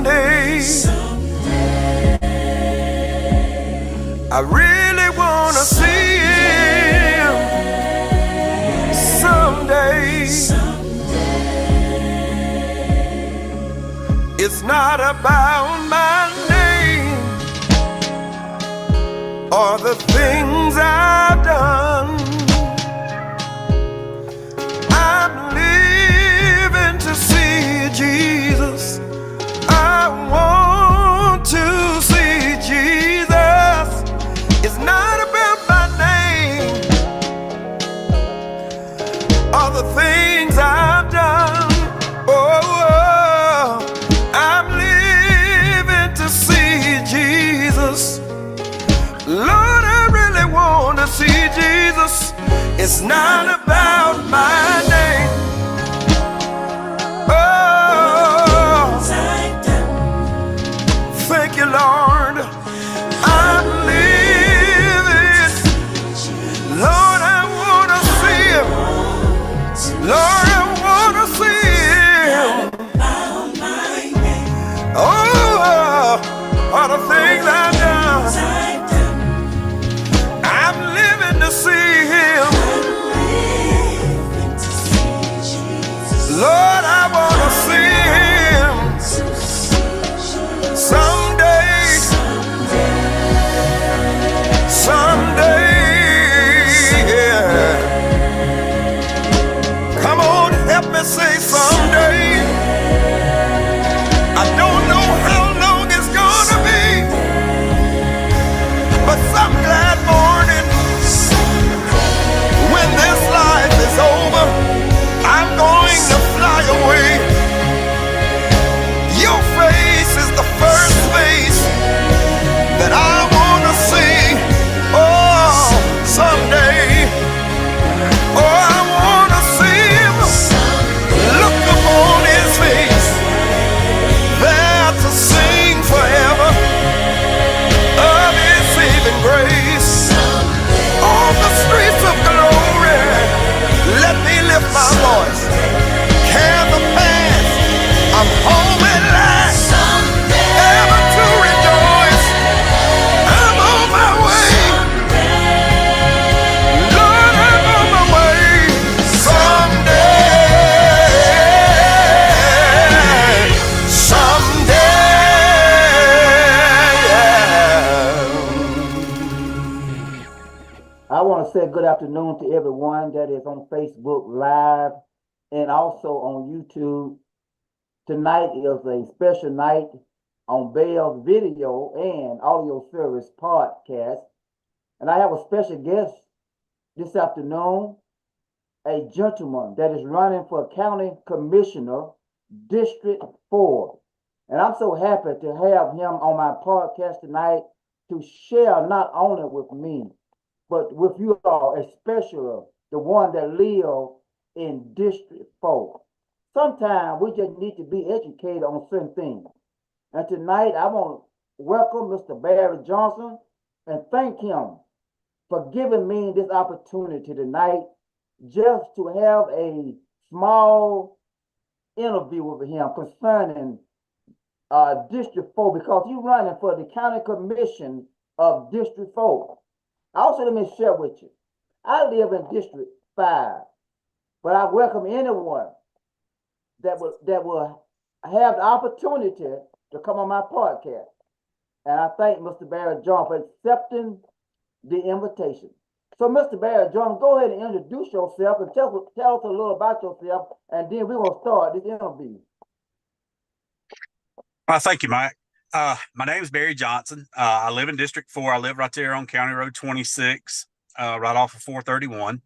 someday I really wanna see him. Someday it's not about my name or the things I've done. I'm living to see Jesus. I want to see Jesus. It's not about my name or the things I've done. Oh, I'm living to see Jesus. Lord, I really want to see Jesus. It's not about my name. Oh, thank you, Lord. I'm living. Lord, I want to see him. Lord, I want to see him. Oh, all the things I've done. I'm living to see him. Lord, I want to see him someday. Someday, yeah. Come on, help me say someday. I don't know how long it's gonna be, but some glad morning when this life is over, I'm going to fly away. Your face is the first face that I want to see. Oh, someday. Oh, I want to see him. Look upon his face. There to sing forever of his saving grace. On the streets of glory, let me lift my voice. Can the past, I'm home at last. Ever to rejoice, I'm on my way. Lord, I'm on my way. Someday, someday. I want to say good afternoon to everyone that is on Facebook Live and also on YouTube. Tonight is a special night on Bell's video and audio service podcast. And I have a special guest this afternoon, a gentleman that is running for County Commissioner, District 4. And I'm so happy to have him on my podcast tonight to share not only with me, but with you all, especially the one that live in District 4. Sometimes we just need to be educated on certain things. And tonight I want to welcome Mr. Barry Johnson and thank him for giving me this opportunity tonight just to have a small interview with him concerning District 4 because he's running for the County Commission of District 4. Also, let me share with you, I live in District 5, but I welcome anyone that will have the opportunity to come on my podcast. And I thank Mr. Barry John for accepting the invitation. So, Mr. Barry John, go ahead and introduce yourself and tell us a little about yourself, and then we're going to start this interview. Thank you, Mike. My name is Barry Johnson. I live in District 4. I live right there on County Road 26, right off of 431.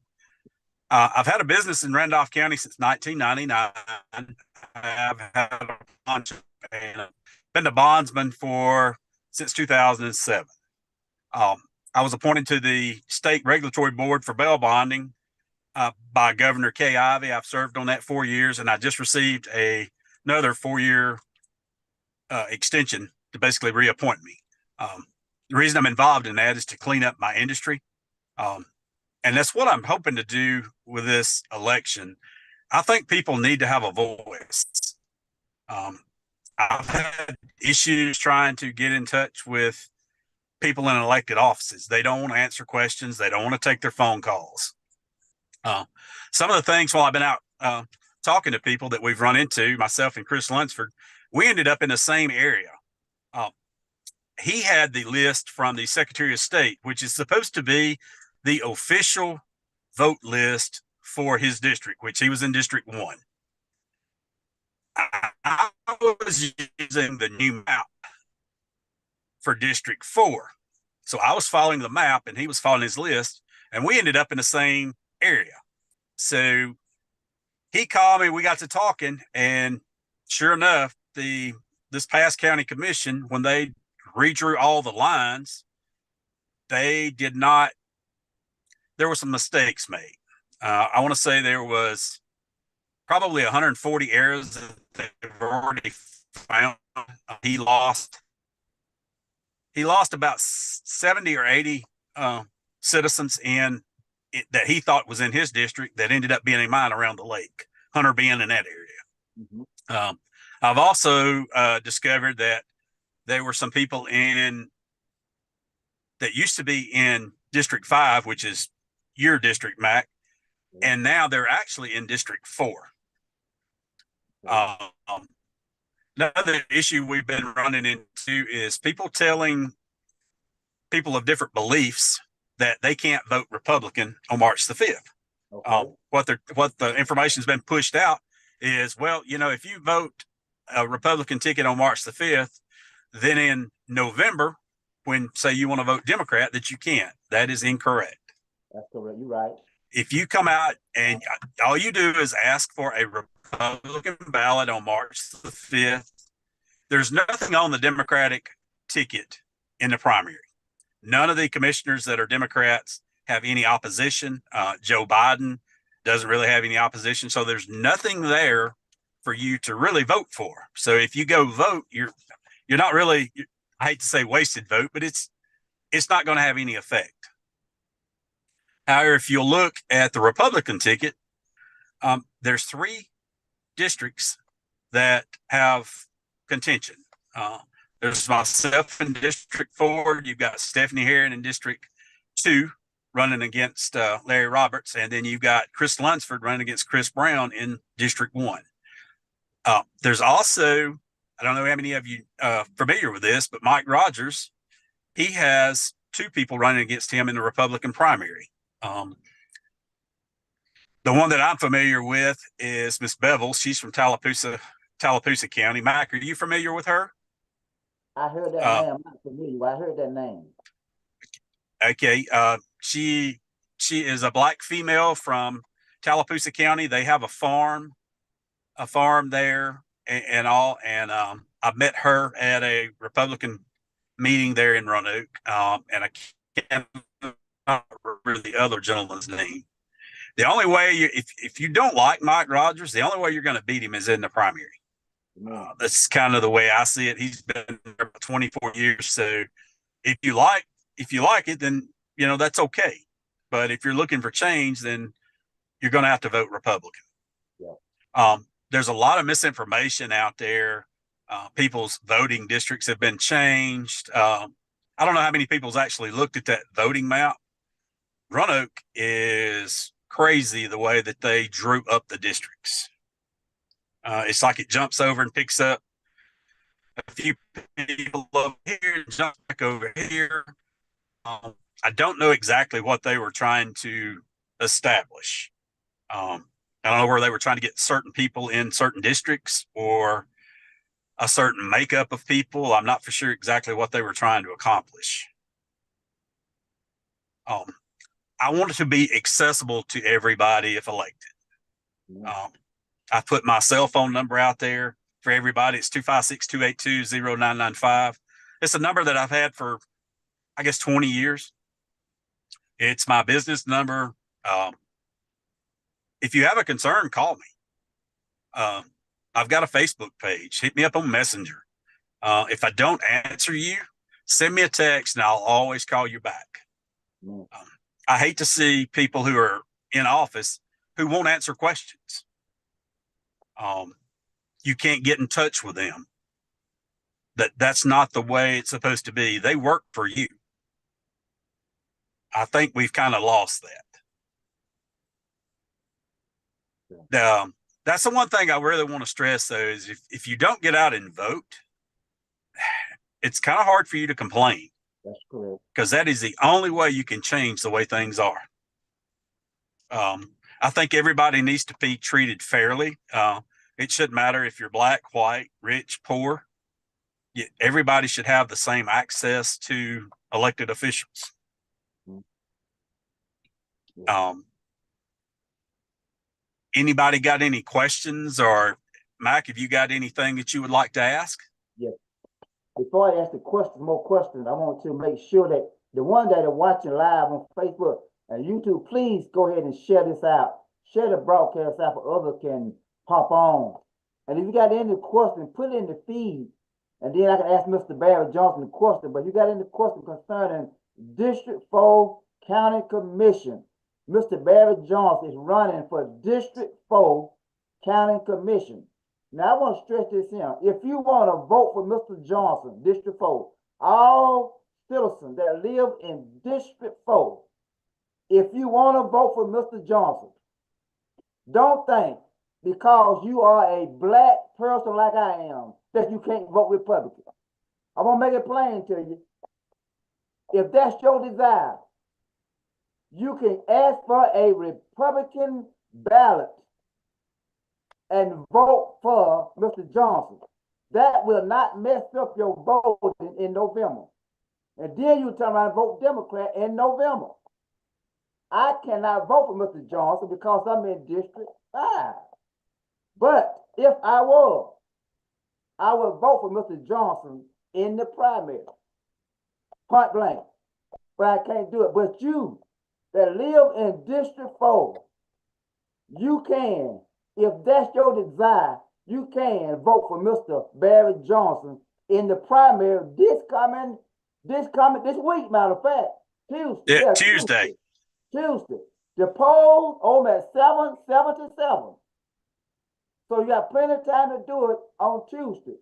I've had a business in Randolph County since 1999. I've had a bunch of, and been a bondsman since 2007. I was appointed to the State Regulatory Board for bail bonding by Governor Kay Ivey. I've served on that 4 years, and I just received another 4-year extension to basically reappoint me. The reason I'm involved in that is to clean up my industry. And that's what I'm hoping to do with this election. I think people need to have a voice. I've had issues trying to get in touch with people in elected offices. They don't want to answer questions. They don't want to take their phone calls. Some of the things while I've been out talking to people that we've run into, myself and Chris Lunsford, we ended up in the same area. He had the list from the Secretary of State, which is supposed to be the official vote list for his district, which he was in District 1. I was using the new map for District 4. So I was following the map and he was following his list, and we ended up in the same area. So he called me, we got to talking, and sure enough, this past county commission, when they redrew all the lines, they did not, there were some mistakes made. I want to say there was probably 140 errors that they've already found. He lost about 70 or 80 citizens that he thought was in his district that ended up being in mine around the lake, Hunter being in that area. Mm-hmm. I've also discovered that there were some people that used to be in District 5, which is your district, Mac, and now they're actually in District 4. Another issue we've been running into is people telling people of different beliefs that they can't vote Republican on March the 5th. Okay. What the information's been pushed out is, well, if you vote a Republican ticket on March the 5th, then in November, when say you want to vote Democrat, that you can't. That is incorrect. That's correct. You're right. If you come out and all you do is ask for a Republican ballot on March the 5th, there's nothing on the Democratic ticket in the primary. None of the commissioners that are Democrats have any opposition. Joe Biden doesn't really have any opposition. So there's nothing there for you to really vote for. So if you go vote, you're not really, I hate to say wasted vote, but it's not going to have any effect. However, if you look at the Republican ticket, there's 3 districts that have contention. There's myself in District 4. You've got Stephanie Herron in District 2 running against Larry Roberts. And then you've got Chris Lunsford running against Chris Brown in District 1. There's also, I don't know how many of you familiar with this, but Mike Rogers, he has 2 people running against him in the Republican primary. The one that I'm familiar with is Miss Bevel. She's from Tallapoosa County. Mike, are you familiar with her? I heard that name. I'm not familiar. I heard that name. Okay. She is a black female from Tallapoosa County. They have a farm there and all. And I met her at a Republican meeting there in Roanoke. And I can't remember the other gentleman's name. The only way if you don't like Mike Rogers, the only way you're going to beat him is in the primary. That's kind of the way I see it. He's been there for 24 years. So if you like it, then, that's okay. But if you're looking for change, then you're going to have to vote Republican. Yeah. There's a lot of misinformation out there. People's voting districts have been changed. I don't know how many people's actually looked at that voting map. Roanoke is crazy the way that they drew up the districts. It's like it jumps over and picks up a few people over here and jumps back over here. I don't know exactly what they were trying to establish. I don't know where they were trying to get certain people in certain districts or a certain makeup of people. I'm not for sure exactly what they were trying to accomplish. I want it to be accessible to everybody if elected. I put my cell phone number out there for everybody. It's 256-282-0995. It's a number that I've had for, I guess, 20 years. It's my business number. If you have a concern, call me. I've got a Facebook page. Hit me up on Messenger. If I don't answer you, send me a text and I'll always call you back. I hate to see people who are in office who won't answer questions. You can't get in touch with them. that's not the way it's supposed to be. They work for you. I think we've kind of lost that. That's the one thing I really want to stress, though, is if you don't get out and vote, it's kind of hard for you to complain. That's correct. Because that is the only way you can change the way things are. I think everybody needs to be treated fairly. It shouldn't matter if you're black, white, rich, poor. Everybody should have the same access to elected officials. Anybody got any questions, or Mac, have you got anything that you would like to ask? Yes. Before I ask more questions, I want to make sure that the one that are watching live on Facebook and YouTube, please go ahead and share this out. Share the broadcast out for others can pop on. And if you got any question, put it in the feed. And then I can ask Mr. Barry Johnson the question. But you got any question concerning District 4 County Commission. Mr. Barry Johnson is running for District 4 County Commission. Now, I want to stress this in. If you want to vote for Mr. Johnson, District 4, all citizens that live in District 4, if you want to vote for Mr. Johnson, don't think because you are a black person like I am that you can't vote Republican. I'm going to make it plain to you. If that's your desire, you can ask for a Republican ballot and vote for Mr. Johnson. That will not mess up your vote in November. And then you turn around and vote Democrat in November. I cannot vote for Mr. Johnson because I'm in District 5. But if I was, I would vote for Mr. Johnson in the primary. Point blank. But I can't do it. But you that live in District 4, you can, if that's your desire, you can vote for Mr. Barry Johnson in the primary this week, matter of fact, Tuesday. Yeah, Tuesday. Tuesday. The polls on at 7 to 7. So you got plenty of time to do it on Tuesday.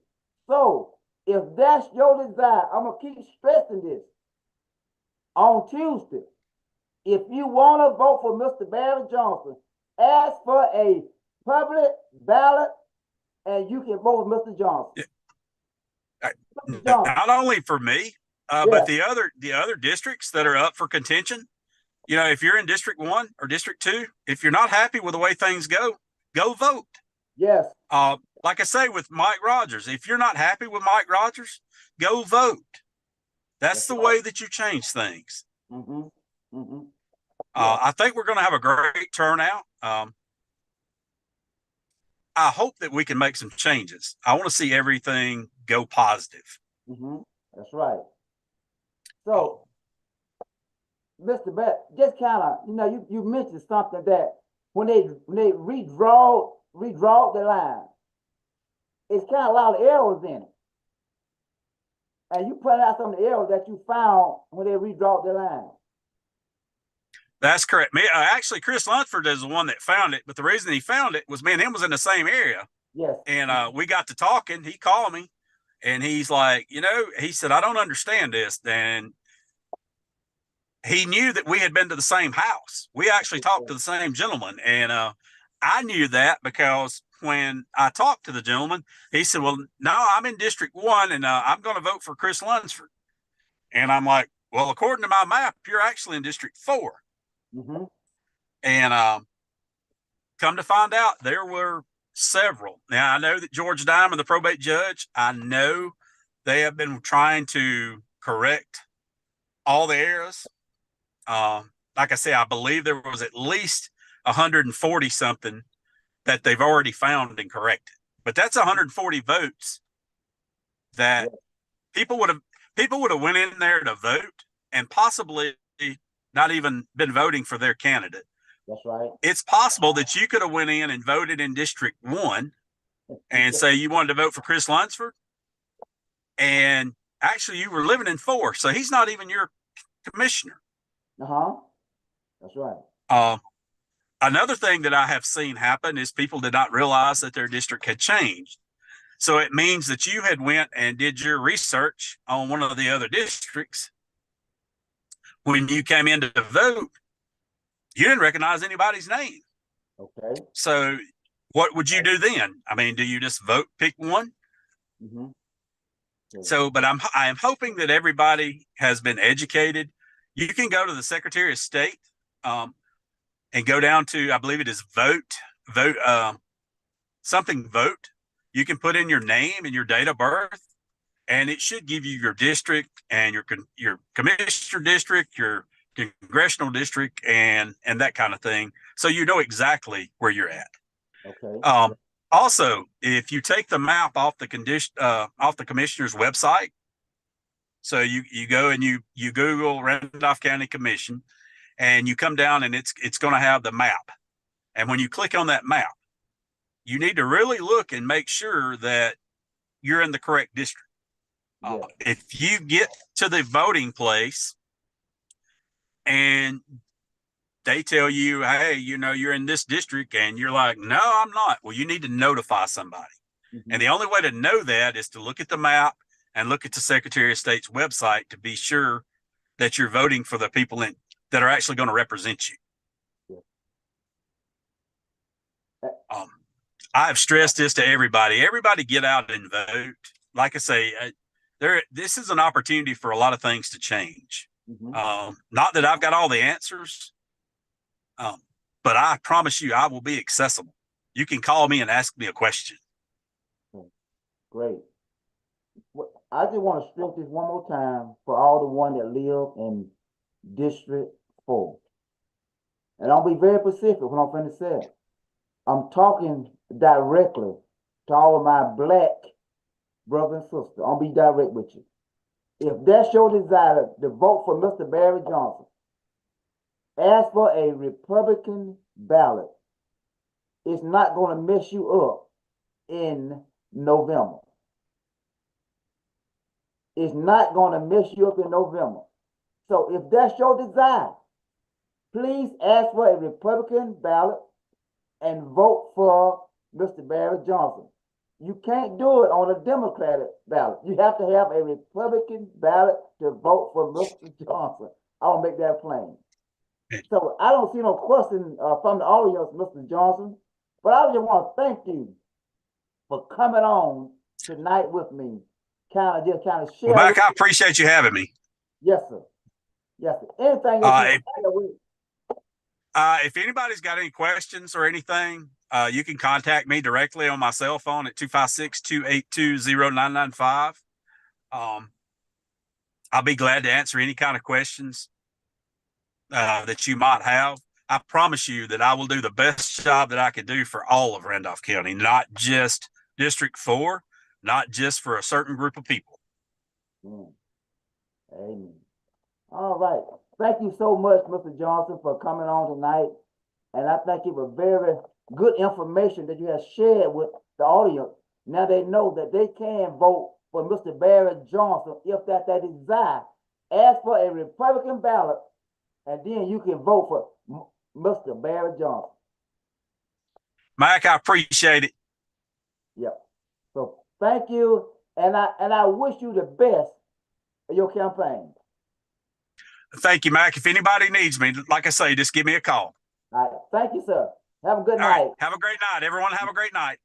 So if that's your desire, I'm gonna keep stressing this. On Tuesday, if you want to vote for Mr. Barry Johnson, ask for a public ballot and you can vote for Mr. Johnson. Not only for me, but the other districts that are up for contention. You know, if you're in District 1 or District 2, if you're not happy with the way things go vote. Yes. Like I say with Mike Rogers, if you're not happy with Mike Rogers, go vote. That's the way that you change things. Mm-hmm. Mm-hmm. I think we're going to have a great turnout. I hope that we can make some changes. I want to see everything go positive. Mm-hmm. That's right. So, Mr. Beck, just kind of, you mentioned something that when they redraw the line, it's kind of a lot of errors in it. And you pointed out some of the errors that you found when they redraw the line. That's correct. Actually, Chris Lunsford is the one that found it, but the reason he found it was me and him was in the same area. Yes. And we got to talking. He called me, and he's like, he said, I don't understand this. And he knew that we had been to the same house. We actually talked to the same gentleman. And I knew that because when I talked to the gentleman, he said, well, no, I'm in District 1 and I'm going to vote for Chris Lunsford. And I'm like, well, according to my map, you're actually in District 4. Mm-hmm. And come to find out, there were several. Now, I know that George Diamond, the probate judge, I know they have been trying to correct all the errors. Like I say, I believe there was at least 140 something that they've already found and corrected. But that's 140 votes that people would have went in there to vote and possibly not even been voting for their candidate. That's right. It's possible that you could have went in and voted in District 1 and say you wanted to vote for Chris Lunsford, and actually you were living in 4, so he's not even your commissioner. That's right. Another thing that I have seen happen is people did not realize that their district had changed. So it means that you had went and did your research on one of the other districts. When you came in to vote, you didn't recognize anybody's name. Okay. So what would you do then? I mean, do you just vote, pick one? Mm-hmm. So, but I am hoping that everybody has been educated. You can go to the Secretary of State and go down to, I believe it is vote, something vote. You can put in your name and your date of birth, and it should give you your district and your commissioner district, your congressional district, and that kind of thing. So you know exactly where you're at. Okay. Also, if you take the map off the commissioner's website, so you go and you Google Randolph County Commission, and you come down and it's going to have the map. And when you click on that map, you need to really look and make sure that you're in the correct district. Yeah. If you get to the voting place and they tell you, hey, you're in this district, and you're like, no, I'm not. Well, you need to notify somebody. Mm-hmm. And the only way to know that is to look at the map and look at the Secretary of State's website to be sure that you're voting for the people that are actually going to represent you. Yeah. I've stressed this to everybody. Everybody get out and vote. Like I say, this is an opportunity for a lot of things to change. Mm-hmm. Not that I've got all the answers, but I promise you I will be accessible. You can call me and ask me a question. Great. I just want to stress this one more time for all the one that live in District 4. And I'll be very specific when I'm finna say it. I'm talking directly to all of my black brothers and sisters. I'll be direct with you. If that's your desire to vote for Mr. Barry Johnson, ask for a Republican ballot. It's not going to mess you up in November. It's not going to mess you up in November. So if that's your desire, please ask for a Republican ballot and vote for Mr. Barry Johnson. You can't do it on a Democratic ballot. You have to have a Republican ballot to vote for Mr. Johnson. I'll make that plain. So I don't see no question from the audience, Mr. Johnson, but I just want to thank you for coming on tonight with me. Kind of share. Well, Mike, I appreciate you having me. Yes, sir. Yes, sir. Anything else if anybody's got any questions or anything, you can contact me directly on my cell phone at 256-282-0995. I'll be glad to answer any kind of questions that you might have. I promise you that I will do the best job that I can do for all of Randolph County, not just District 4, not just for a certain group of people. Amen. All right. Thank you so much, Mr. Johnson, for coming on tonight. And I thank you for very good information that you have shared with the audience. Now they know that they can vote for Mr. Barry Johnson if that's their desire. Ask for a Republican ballot, and then you can vote for Mr. Barry Johnson. Mike, I appreciate it. Yep. So thank you, and I wish you the best in your campaign. Thank you, Mike. If anybody needs me, like I say, just give me a call. All right. Thank you, sir. Have a good All night. right. Have a great night. Everyone have a great night.